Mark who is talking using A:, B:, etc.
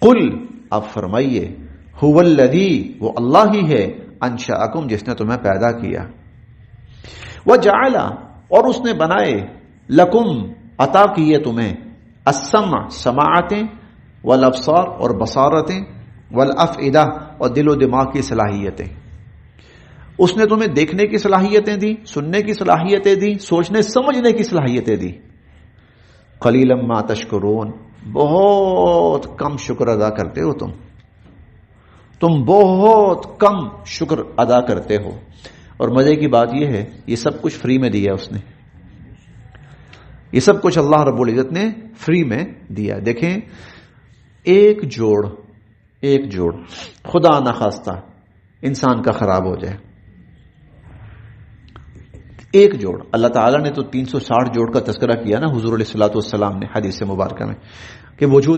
A: कुल, आप फरमाइए, हुवल्लज़ी, वो अल्लाह ही है, अंशअकुम, जिसने तुम्हें पैदा किया, व जअला, और उसने बनाए, लकुम, अता किए तुम्हें, अस्सम, समाअतें, वल अब्सार, और बसारतें, वल अफइदा, और दिलो दिमाग की सलाहियतें। उसने तुम्हें देखने की सलाहियतें दी, सुनने की सलाहियतें दी, सोचने समझने की सलाहियतें दी। कलीलम मा तशकुरून, बहुत कम शुक्र अदा करते हो तुम बहुत कम शुक्र अदा करते हो। और मजे की बात यह है, ये सब कुछ फ्री में दिया उसने, ये सब कुछ अल्लाह रब्बुल इज्जत ने फ्री में दिया। देखें, एक जोड़ खुदा ना खास्ता इंसान का खराब हो जाए, एक जोड़, अल्लाह ताला ने तो 360 जोड़ का तज़किरा किया ना हुजूर अलैहिस्सलातु वस्सलाम ने हदीस मुबारका में, कि वजूद